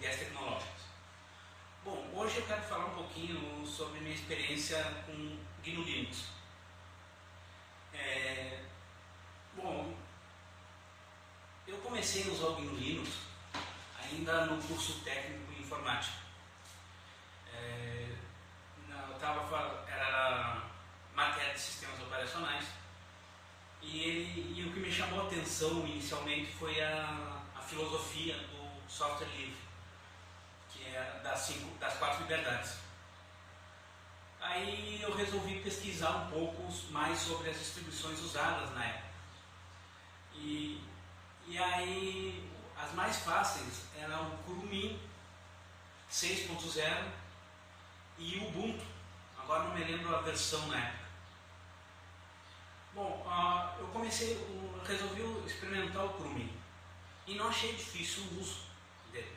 viés tecnológicos. Bom, hoje eu quero falar um pouquinho sobre minha experiência com GNU Linux. Bom, eu comecei a usar o GNU Linux ainda no curso técnico em informática. Era matéria de sistemas operacionais e o que me chamou a atenção inicialmente foi a filosofia do software livre, que é das 4 liberdades. Aí eu resolvi pesquisar um pouco mais sobre as distribuições usadas na época. E aí as mais fáceis eram o Kurumin 6.0 e o Ubuntu. Agora não me lembro a versão na época. Bom, eu resolvi experimentar o Kurumin e não achei difícil o uso dele.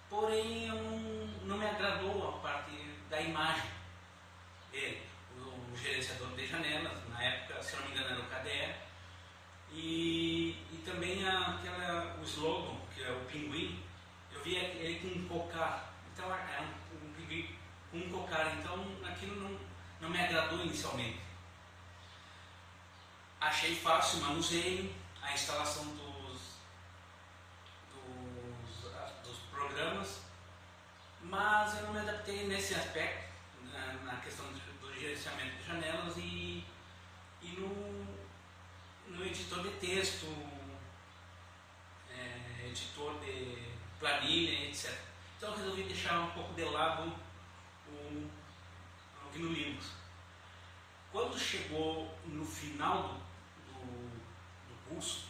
Porém, não me agradou a parte da imagem dele. O gerenciador de janelas, na época, se não me engano, era o KDE, e também o slogan, que é o pinguim, eu via ele com um cocar. Então, era um pinguim com um cocar, então aquilo não me agradou inicialmente. Achei fácil, manusei a instalação dos programas, mas eu não me adaptei nesse aspecto, na questão do gerenciamento de janelas e no editor de texto, editor de planilha, etc. Então eu resolvi deixar um pouco de lado o GNU Linux. Quando chegou no final do curso,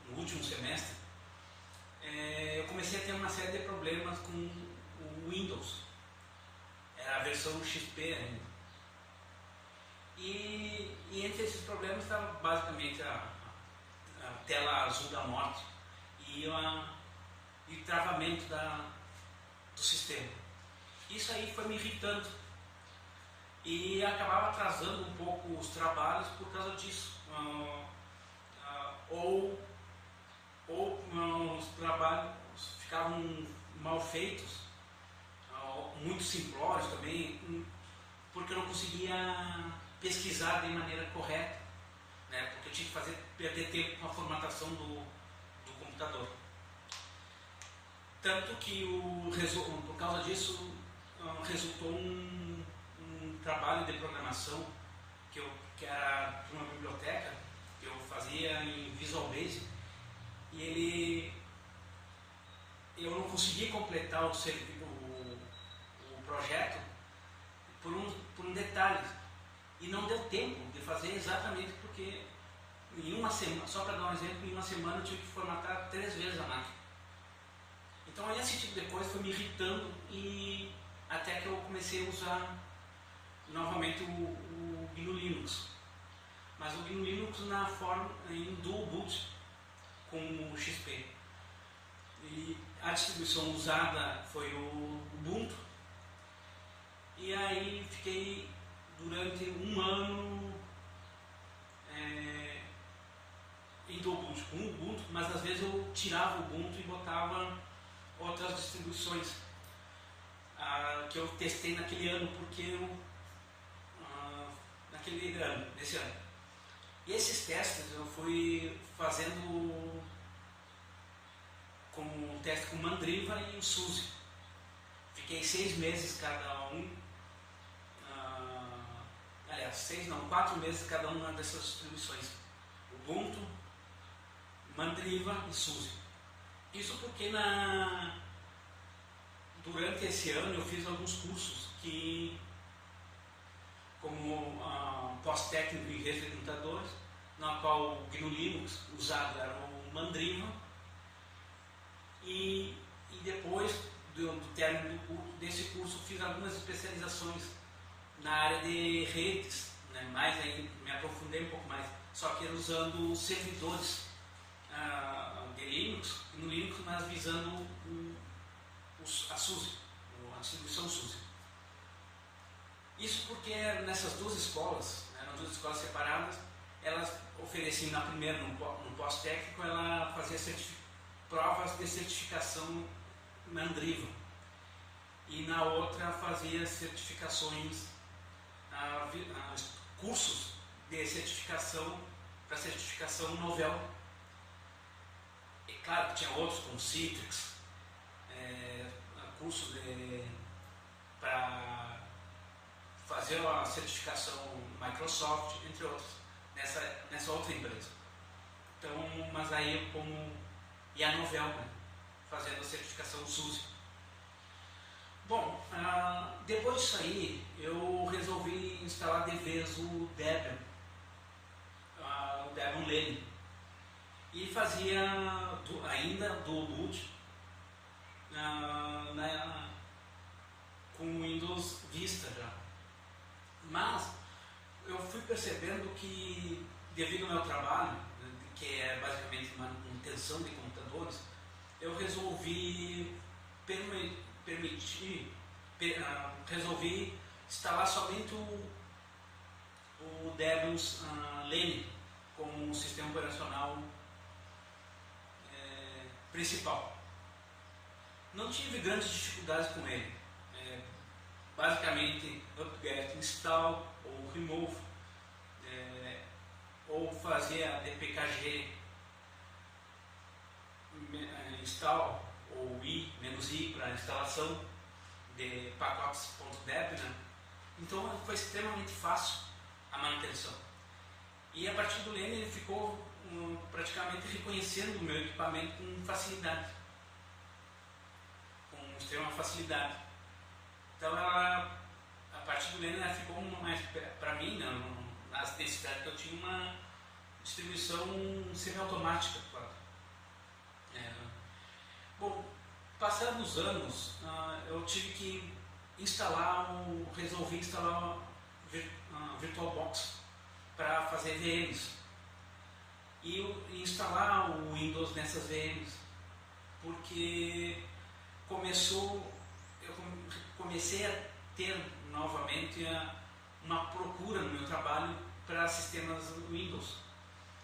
no último semestre, eu comecei a ter uma série de problemas com o Windows. Era a versão XP ainda. E entre esses problemas estava basicamente a tela azul da morte e o travamento do sistema. Isso aí foi me irritando e acabava atrasando um pouco os trabalhos por causa disso. Ou os trabalhos ficavam mal feitos, muito simplórios também, porque eu não conseguia pesquisar de maneira correta, né? Porque eu tinha que perder tempo com a formatação do computador. Tanto que por causa disso resultou um trabalho de programação que era de uma biblioteca que eu fazia em Visual Basic, e eu não consegui completar o projeto por um detalhe, e não deu tempo de fazer exatamente porque em uma semana, só para dar um exemplo, em uma semana eu tive que formatar 3 vezes a máquina. Então esse tipo de coisa foi me irritando, e até que eu comecei a usar novamente o GNU Linux. Mas o GNU Linux na forma em dual boot com o XP. E a distribuição usada foi o Ubuntu. E aí fiquei durante um ano em dual boot com o Ubuntu, mas às vezes eu tirava o Ubuntu e botava outras distribuições que eu testei naquele ano, porque nesse ano. E esses testes eu fui fazendo com um teste com Mandriva e o SUSE. Fiquei 6 meses cada um, 4 meses cada uma dessas distribuições: Ubuntu, Mandriva e SUSE. Isso porque durante esse ano eu fiz alguns cursos como pós-técnico em redes de computadores, na qual o GNU Linux usado era o Mandriva, e depois do término desse curso fiz algumas especializações na área de redes, né? Mais aí me aprofundei um pouco mais, só que usando servidores de Linux, no Linux, mas visando a SUSE, a distribuição SUSE. Isso porque nessas 2 escolas, eram 2 escolas separadas, elas ofereciam na primeira, no pós-técnico, ela fazia provas de certificação Mandriva. E na outra fazia certificações, cursos de certificação para certificação Novell. E claro que tinha outros como Citrix, cursos para fazer a certificação Microsoft, entre outros, nessa outra empresa. Então, mas aí e a Novell, né, fazendo a certificação SUSE. Bom, depois disso aí, eu resolvi instalar de vez o Debian Lenin, e fazia ainda do boot com o Windows Vista já. Mas eu fui percebendo que, devido ao meu trabalho, que é basicamente manutenção de computadores, eu resolvi resolvi instalar somente o Debian Lenin como sistema operacional principal. Não tive grandes dificuldades com ele. Basicamente, upget, install ou remove, ou fazia dpkg install ou -i para instalação de pacotes.deb, né? Então foi extremamente fácil a manutenção. E a partir do Lenin ele ficou praticamente reconhecendo o meu equipamento com facilidade, com extrema facilidade. Então a partir do Lenin ela ficou mais, para mim, nas necessidades que eu tinha, uma distribuição semiautomática, claro. Bom, passados os anos, eu tive que resolvi instalar VirtualBox para fazer VMs e instalar o Windows nessas VMs, porque eu comecei a ter novamente uma procura no meu trabalho para sistemas Windows,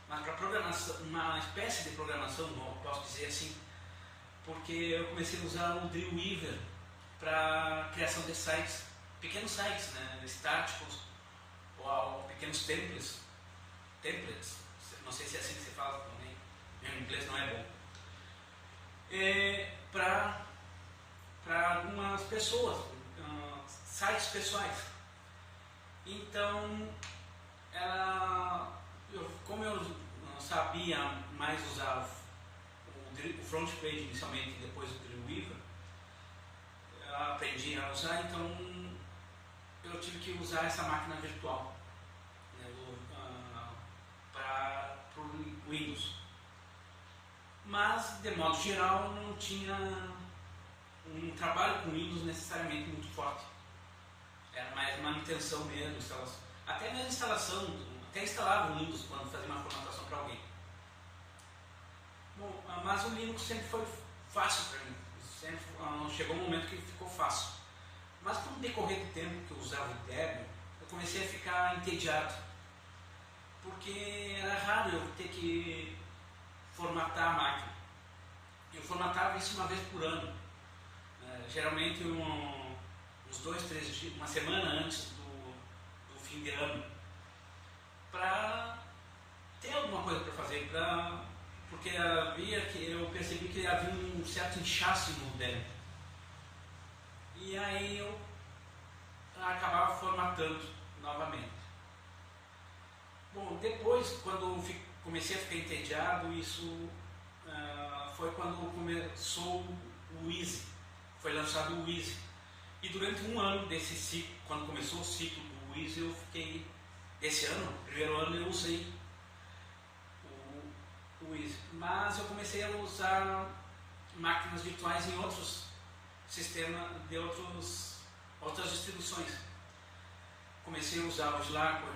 mas para programação, uma espécie de programação, posso dizer assim, porque eu comecei a usar o Dreamweaver para criação de sites, pequenos sites, né, estáticos, ou pequenos templates, não sei se é assim que se fala também, meu inglês não é bom, para algumas pessoas, sites pessoais. Então, como eu sabia mais usar o front page inicialmente e depois o Dreamweaver, eu aprendi a usar, então eu tive que usar essa máquina virtual, né, para o Windows. Mas, de modo geral, não tinha um trabalho com Windows necessariamente muito forte. Era mais manutenção mesmo, instalação. Até mesmo instalação, até instalava o Windows quando fazia uma formatação para alguém. Bom, mas o Linux sempre foi fácil para mim. Chegou um momento que ficou fácil. Mas com o decorrer do tempo que eu usava o Debian, eu comecei a ficar entediado. Porque era raro eu ter que formatar a máquina. Eu formatava isso uma vez por ano. Geralmente uns 2, 3 dias, uma semana antes do fim de ano. Para ter alguma coisa para fazer, porque eu percebi que havia um certo inchaço no Debian. E aí eu acabava formatando novamente. Bom, depois, quando comecei a ficar entediado, isso foi quando começou o Easy. Foi lançado o Easy. E durante um ano desse ciclo, quando começou o ciclo do Easy, eu fiquei, esse ano, primeiro ano, eu usei o Easy. Mas eu comecei a usar máquinas virtuais em outros sistemas, de outras distribuições. Comecei a usar o Slackware,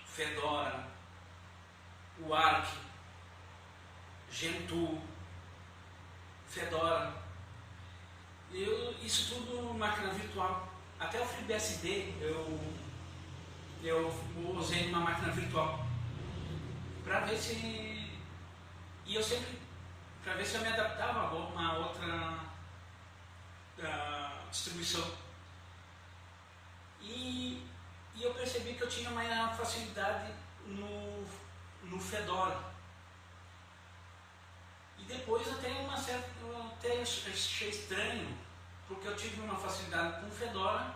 o Fedora, o Arch, Gentoo, Fedora. Isso tudo máquina virtual. Até o FreeBSD eu usei uma máquina virtual para ver se eu me adaptava a uma outra distribuição. E eu percebi que eu tinha uma facilidade no Fedora. E depois eu até achei estranho, porque eu tive uma facilidade com o Fedora,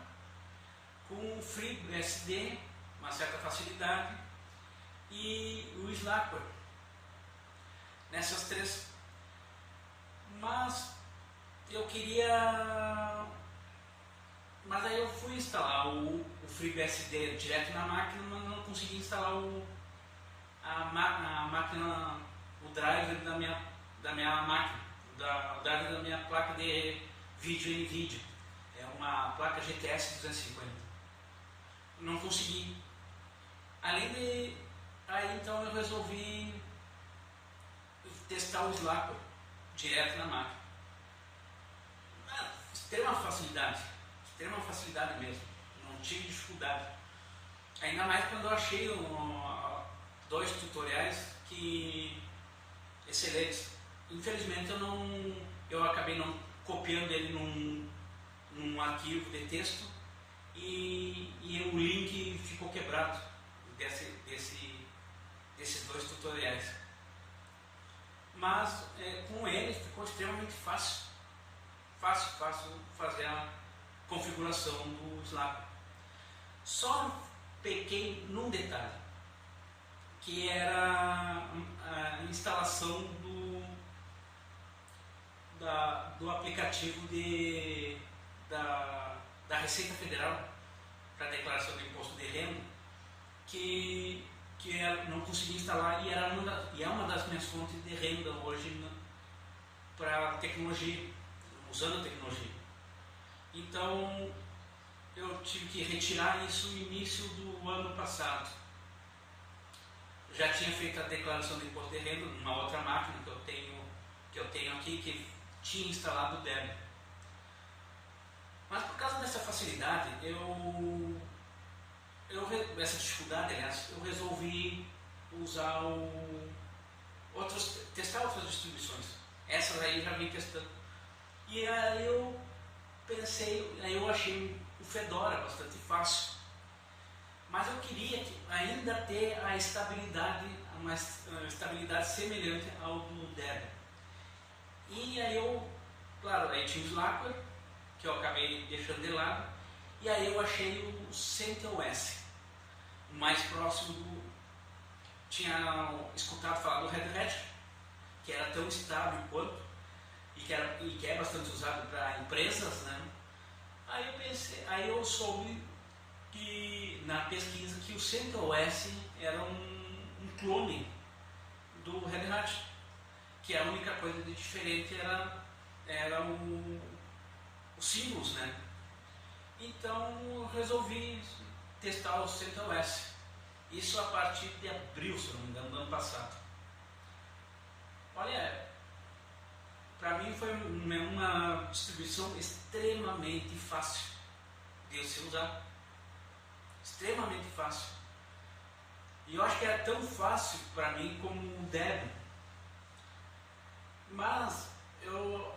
com o FreeBSD, uma certa facilidade, e o Slackware. Nessas três. Mas eu queria... Mas aí eu fui instalar o FreeBSD direto na máquina, mas não consegui instalar a máquina, o driver da minha máquina, o driver da minha placa de vídeo NVIDIA. É uma placa GTS 250. Não consegui. Aí então eu resolvi testar o Slackware direto na máquina. Extrema facilidade mesmo, não tive dificuldade. Ainda mais quando eu achei 2 tutoriais excelentes. Infelizmente eu acabei não copiando ele num arquivo de texto e o link ficou quebrado desses 2 tutoriais. Mas com ele ficou extremamente fácil fazer a configuração do Slackware. Só pequei num detalhe, que era a instalação do aplicativo da Receita Federal para declaração de imposto de renda, que eu não consegui instalar, e é uma das minhas fontes de renda hoje para tecnologia, usando a tecnologia. Então eu tive que retirar isso no início do ano passado. Já tinha feito a declaração de imposto de renda numa outra máquina que eu tenho aqui, que tinha instalado o Debian. Mas por causa dessa facilidade, essa dificuldade, aliás, eu resolvi usar testar outras distribuições. Essas aí eu já vim testando. E aí eu achei o Fedora bastante fácil. Mas eu queria ainda ter uma estabilidade semelhante ao do Debian. E aí aí tinha o Slackware, que eu acabei deixando de lado, e aí eu achei o CentOS, o mais próximo tinha escutado falar do Red Hat, que era tão estável quanto, e que é bastante usado para empresas, né? Aí eu soube que na pesquisa que o CentOS era um clone do Red Hat, que a única coisa de diferente era os símbolos, né? Então eu resolvi testar o CentOS. Isso a partir de abril, se não me engano, do ano passado. Olha, para mim foi uma distribuição extremamente fácil de se usar. Extremamente fácil. E eu acho que era tão fácil para mim como o Debian. Mas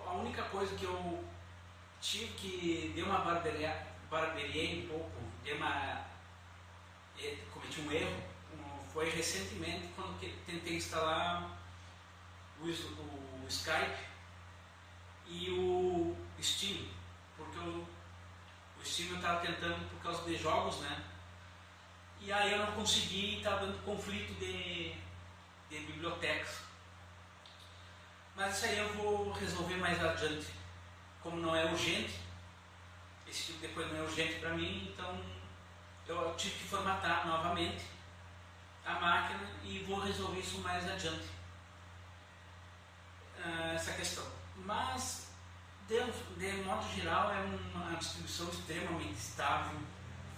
a única coisa que eu tive que deu uma barbeirei um pouco, cometi um erro, foi recentemente quando tentei instalar o Skype e o Steam, porque o Steam eu estava tentando por causa de jogos, né? E aí eu não consegui, estava dando conflito de bibliotecas. Mas isso aí eu vou resolver mais adiante. Como não é urgente, esse tipo de coisa não é urgente para mim, então eu tive que formatar novamente a máquina e vou resolver isso mais adiante. Essa questão. Mas, de modo geral, é uma distribuição extremamente estável,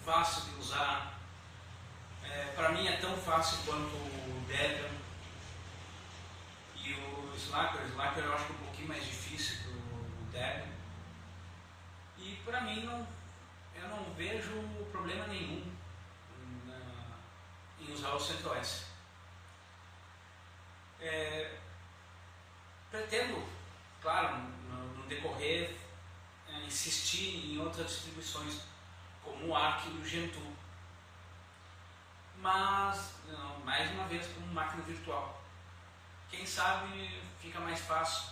fácil de usar. Para mim é tão fácil quanto o Debian e o Slackware. O Slackware eu acho que é um pouquinho mais difícil que o Debian. E para mim eu não vejo problema nenhum em usar o CentOS. Pretendo, claro, no decorrer, insistir em outras distribuições como o Arch e o Gentoo, mas não, mais uma vez como máquina virtual. Quem sabe fica mais fácil,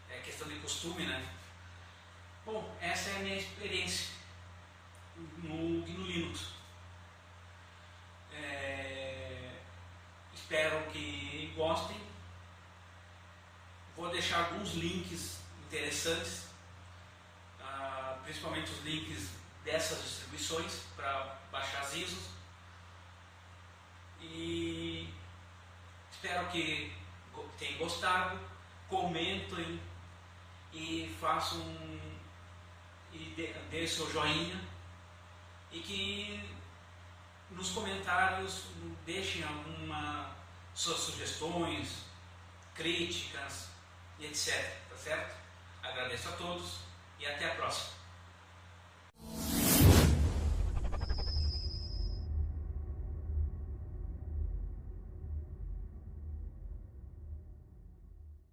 é questão de costume, né? Bom, essa é a minha experiência no GNU Linux. Espero que gostem. Vou deixar alguns links interessantes, principalmente os links dessas distribuições para baixar as ISOs. E espero que tenham gostado, comentem e façam e dê seu joinha, e que nos comentários deixem algumas suas sugestões, críticas e etc. Tá certo? Agradeço a todos e até a próxima.